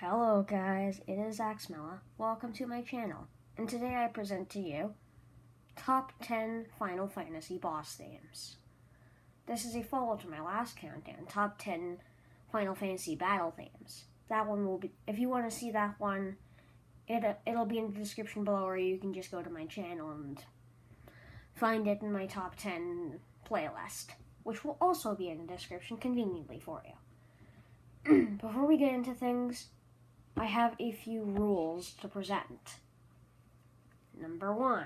Hello guys, it is Axemmela. Welcome to my channel, and today I present to you Top 10 Final Fantasy Boss Themes. This is a follow-up to my last countdown, Top 10 Final Fantasy Battle Themes. That one will be, if you want to see that one, it'll be in the description below, or you can just go to my channel and find it in my Top 10 playlist, which will also be in the description conveniently for you. Before we get into things, I have a few rules to present. Number 1.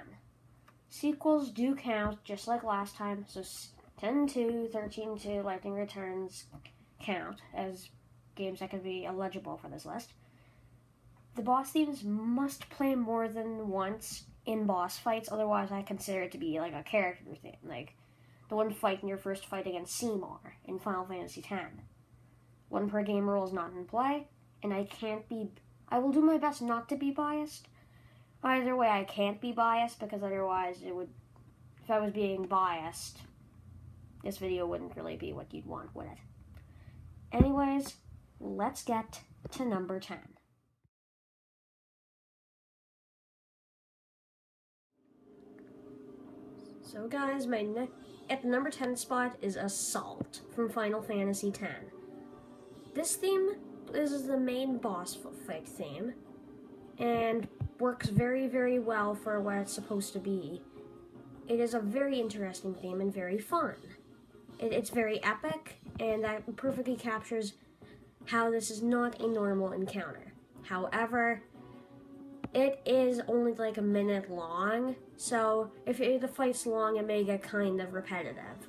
Sequels do count just like last time, so 10-2, 13-2, Lightning Returns count as games that could be eligible for this list. The boss themes must play more than once in boss fights, otherwise I consider it to be like a character theme, like the one fight in your first fight against Seymour in Final Fantasy X. One per game rule is not in play, and I will do my best not to be biased. Either way, I can't be biased, because otherwise if I was being biased, this video wouldn't really be what you'd want, would it? Anyways, let's get to number 10. So guys, at the number 10 spot is Assault from Final Fantasy X. This theme is the main boss fight theme, and works very, very well for what it's supposed to be. It is a very interesting theme and very fun. It's very epic, and that perfectly captures how this is not a normal encounter. However, it is only like a minute long, so if the fight's long, it may get kind of repetitive.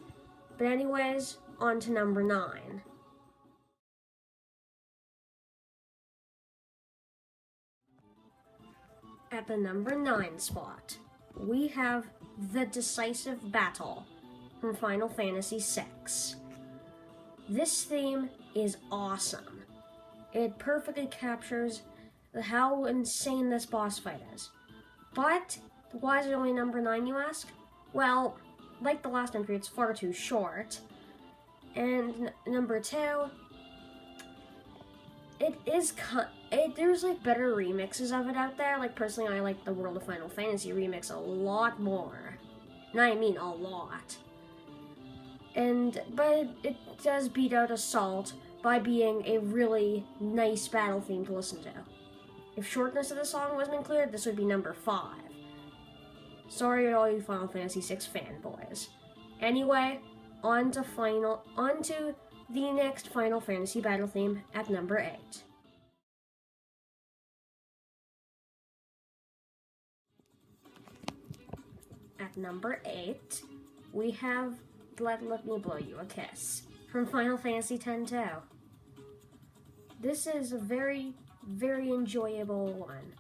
But anyways, on to number 9. At the number 9 spot, we have the Decisive Battle from Final Fantasy VI. This theme is awesome. It perfectly captures how insane this boss fight is. But, why is it only number 9, you ask? Well, like the last entry, it's far too short. And number 2, there's like better remixes of it out there. Like personally, I like the World of Final Fantasy remix a lot more. And I mean a lot. But it does beat out Assault by being a really nice battle theme to listen to. If shortness of the song wasn't included, this would be number 5. Sorry to all you Final Fantasy VI fanboys. Anyway, on to the next Final Fantasy battle theme at number 8. At number 8, we have Let Me Blow You a Kiss from Final Fantasy X-2. This is a very, very enjoyable one.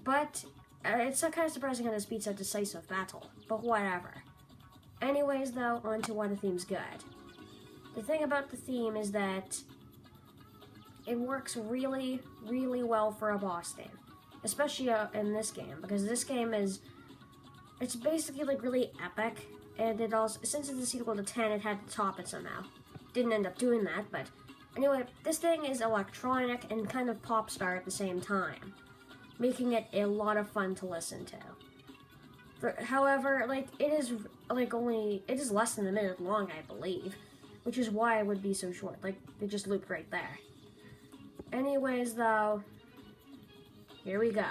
But it's kind of surprising how this beats a Decisive Battle, but whatever. Anyways though, on to why the theme's good. The thing about the theme is that it works really, really well for a boss theme. Especially in this game, because this game it's basically like really epic, and it also, since it's a sequel to 10, it had to top it somehow. Didn't end up doing that, but anyway, this thing is electronic and kind of pop star at the same time, making it a lot of fun to listen to. However, like, it is less than a minute long, I believe, which is why it would be so short. Like, it just looped right there. Anyways, though, here we go.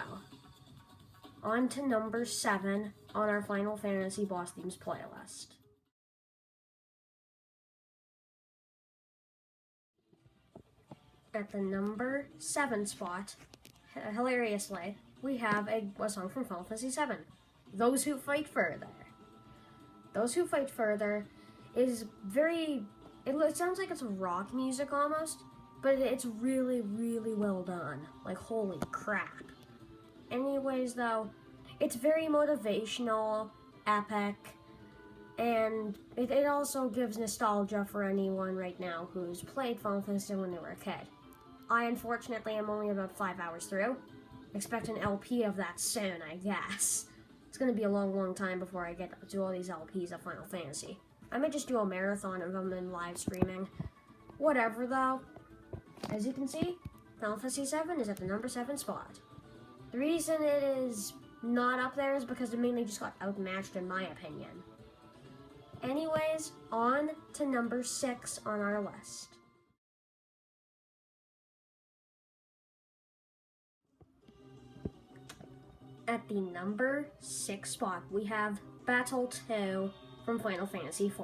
On to number 7 on our Final Fantasy Boss Themes playlist. At the number 7 spot, hilariously, we have a song from Final Fantasy VII, Those Who Fight Further. Those Who Fight Further is it sounds like it's rock music almost, but it's really, really well done. Like, holy crap. Anyways, though, it's very motivational, epic, and it also gives nostalgia for anyone right now who's played Final Fantasy when they were a kid. I, unfortunately, am only about 5 hours through. Expect an LP of that soon, I guess. It's gonna be a long, long time before I get to all these LPs of Final Fantasy. I might just do a marathon of them and live streaming. Whatever, though. As you can see, Final Fantasy VII is at the number 7 spot. The reason it is not up there is because it mainly just got outmatched in my opinion. Anyways, on to number 6 on our list. At the number 6 spot, we have Battle 2 from Final Fantasy IV.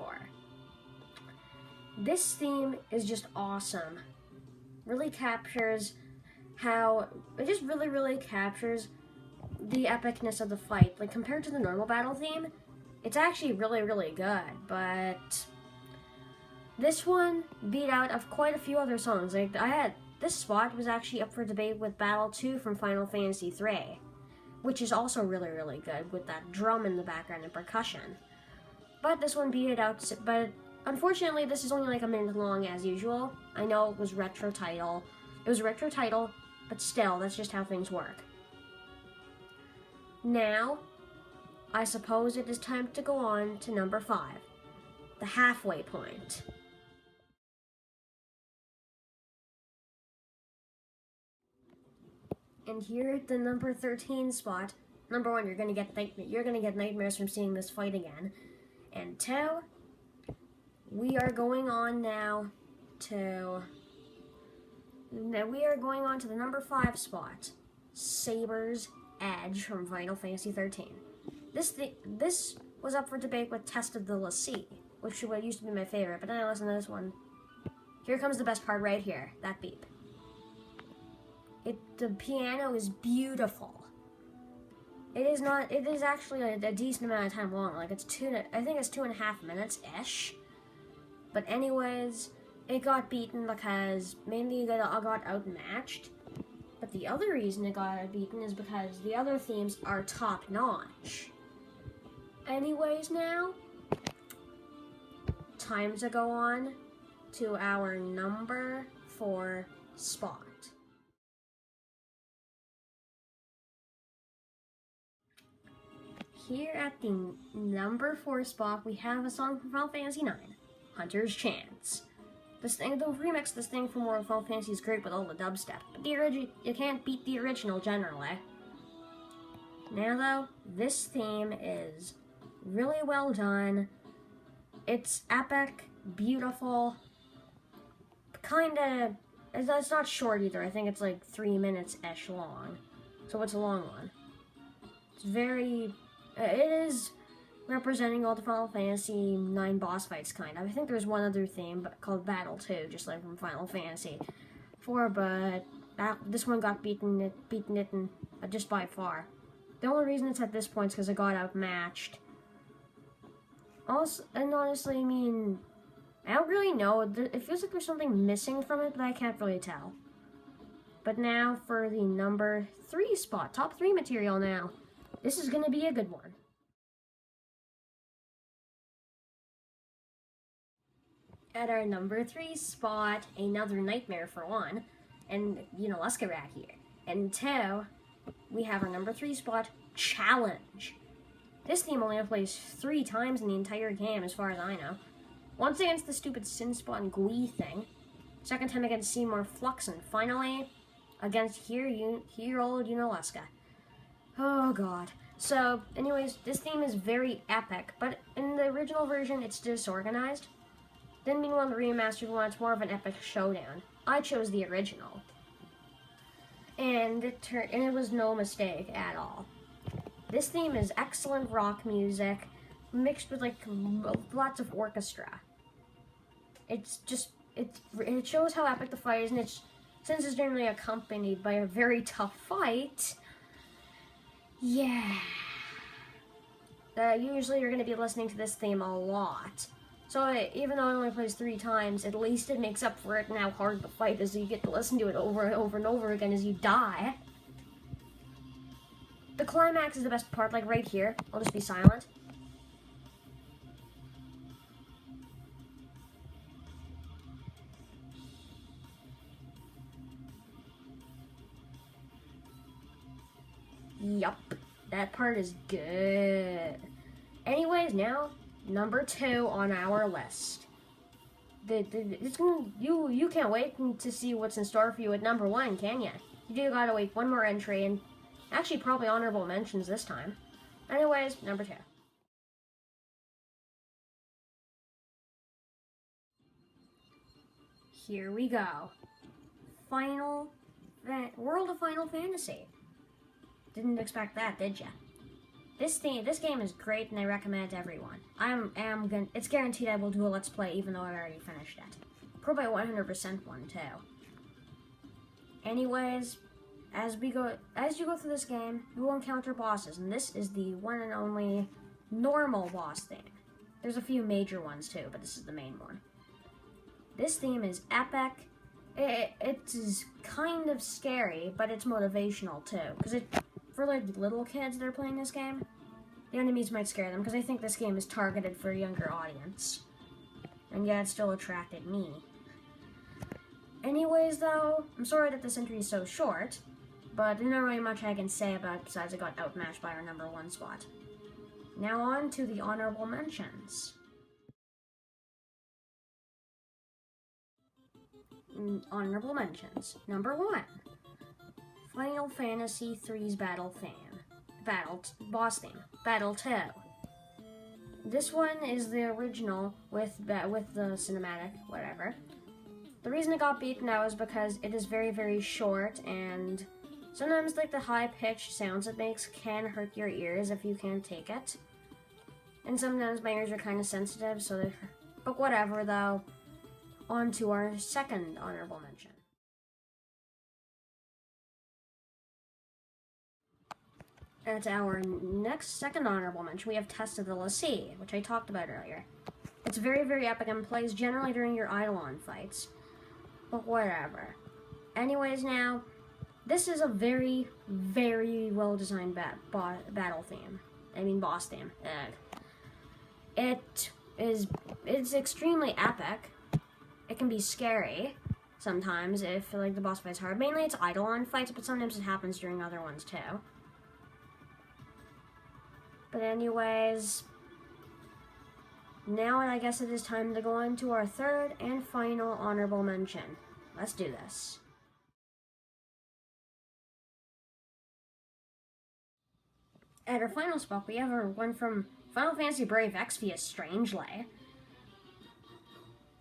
This theme is just awesome. Really captures it just really captures the epicness of the fight. Like, compared to the normal battle theme, it's actually really good, but this one beat out of quite a few other songs. Like, this spot was actually up for debate with Battle 2 from Final Fantasy III, which is also really good with that drum in the background and percussion. But this one beat it out, but unfortunately this is only like a minute long as usual. I know it was retro title. It was a retro title, but still, that's just how things work. Now, I suppose it is time to go on to number 5, the halfway point. And here at the number 13 spot, number 1, you're gonna get nightmares from seeing this fight again. And 2, we are going on now to the number 5 spot, Saber's Edge from Final Fantasy XIII. This was up for debate with Test of the Lassie, which used to be my favorite, but then I listened to this one. Here comes the best part right here, that beep. The piano is beautiful. It is actually a decent amount of time long. Like, I think it's 2.5 minutes-ish. But anyways, it got beaten because mainly it got outmatched. But the other reason it got beaten is because the other themes are top-notch. Anyways now, time to go on to our number 4 spot. Here at the number 4 spot, we have a song from Final Fantasy IX, Hunter's Chance. The remix of this thing from World of Final Fantasy is great with all the dubstep, but you can't beat the original generally. Now though, this theme is really well done. It's epic, beautiful, it's not short either. I think it's like 3 minutes-ish long, so it's a long one. It is representing all the Final Fantasy IX boss fights, kind of. I think there's one other theme called Battle 2, just like from Final Fantasy IV, but this one got beaten it just by far. The only reason it's at this point is because it got outmatched. Honestly, I mean, I don't really know. It feels like there's something missing from it, but I can't really tell. But now for the number 3 spot, top 3 material now. This is going to be a good one. At our number 3 spot, another nightmare for 1, and Rat here. And 2, we have our number 3 spot, Challenge. This theme only plays 3 times in the entire game, as far as I know. Once against the stupid Sinspawn Gui thing, second time against Seymour Flux, and finally against here old Unaleska. Oh god. So, anyways, this theme is very epic, but in the original version, it's disorganized. Then, meanwhile, in the remastered one, it's more of an epic showdown. I chose the original, and it was no mistake at all. This theme is excellent rock music, mixed with, like, lots of orchestra. It shows how epic the fight is, and since it's generally accompanied by a very tough fight, yeah. Usually you're going to be listening to this theme a lot. So even though it only plays 3 times, at least it makes up for it in how hard the fight is. You get to listen to it over and over and over again as you die. The climax is the best part, like right here. I'll just be silent. Yup, that part is good. Anyways, now, number 2 on our list. you can't wait to see what's in store for you at number 1, can ya? You do gotta wait one more entry, and actually probably honorable mentions this time. Anyways, number 2. Here we go. World of Final Fantasy. Didn't expect that, did ya? This game is great, and I recommend it to everyone. It's guaranteed I will do a Let's Play, even though I already finished it. Probably 100% one too. Anyways, as you go through this game, you will encounter bosses, and this is the one and only normal boss theme. There's a few major ones too, but this is the main one. This theme is epic. It is kind of scary, but it's motivational too, because for like little kids that are playing this game, the enemies might scare them, because I think this game is targeted for a younger audience. And yet it still attracted me. Anyways though, I'm sorry that this entry is so short, but there's not really much I can say about it besides I got outmatched by our number 1 spot. Now on to the honorable mentions. Honorable mentions. Number 1. Final Fantasy III's boss theme. Battle 2. This one is the original with the cinematic, whatever. The reason it got beaten out is because it is very, very short, and sometimes like the high-pitched sounds it makes can hurt your ears if you can't take it. And sometimes my ears are kind of sensitive, but whatever though. On to our second honorable mention. At our second honorable mention, we have Test of the Lassie, which I talked about earlier. It's very, very epic and plays generally during your Eidolon fights. But whatever. Anyways now, this is a very, very well-designed battle theme. I mean boss theme. It's extremely epic. It can be scary sometimes if like the boss fight's hard. Mainly it's Eidolon fights, but sometimes it happens during other ones too. But anyways, now I guess it is time to go on to our third and final honorable mention. Let's do this. At our final spot, we have one from Final Fantasy Brave Exvius Strangely.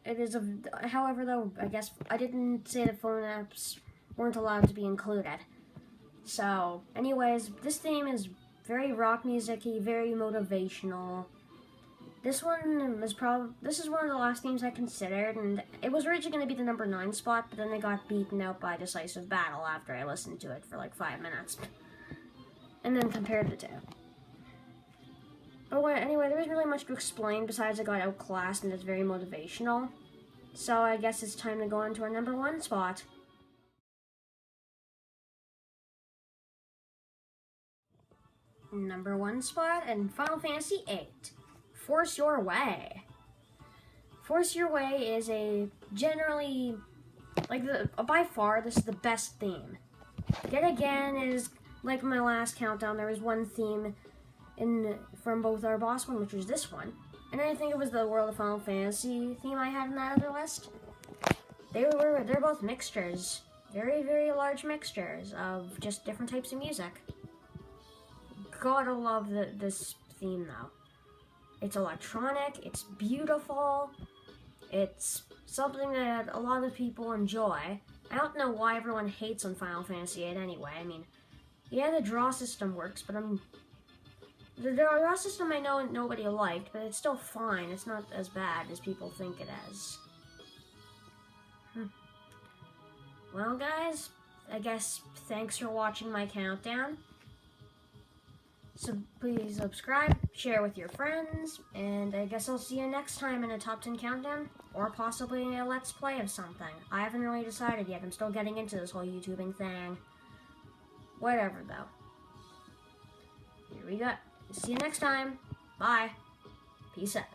It is however though, I guess I didn't say that phone apps weren't allowed to be included. So, anyways, this theme is very rock music-y, very motivational. This is one of the last themes I considered, and it was originally going to be the number 9 spot, but then I got beaten out by Decisive Battle after I listened to it for like 5 minutes. And then compared the two. But anyway, there isn't really much to explain besides I got outclassed and it's very motivational. So I guess it's time to go on to our number 1 spot. Number 1 spot in Final Fantasy VIII. Force Your Way. Force Your Way is generally, by far, this is the best theme. Yet again, it is like my last countdown, there was one theme from both our boss one, which was this one, and I think it was the World of Final Fantasy theme I had in that other list. They're both mixtures, very, very large mixtures of just different types of music. Gotta love this theme though. It's electronic, it's beautiful, it's something that a lot of people enjoy. I don't know why everyone hates on Final Fantasy VIII anyway. I mean, yeah, the draw system works, but the draw system I know nobody liked, but it's still fine. It's not as bad as people think it is. Well, guys, I guess thanks for watching my countdown. So please subscribe, share with your friends, and I guess I'll see you next time in a top 10 countdown, or possibly a Let's Play of something. I haven't really decided yet. I'm still getting into this whole YouTubing thing. Whatever, though. Here we go. See you next time. Bye. Peace out.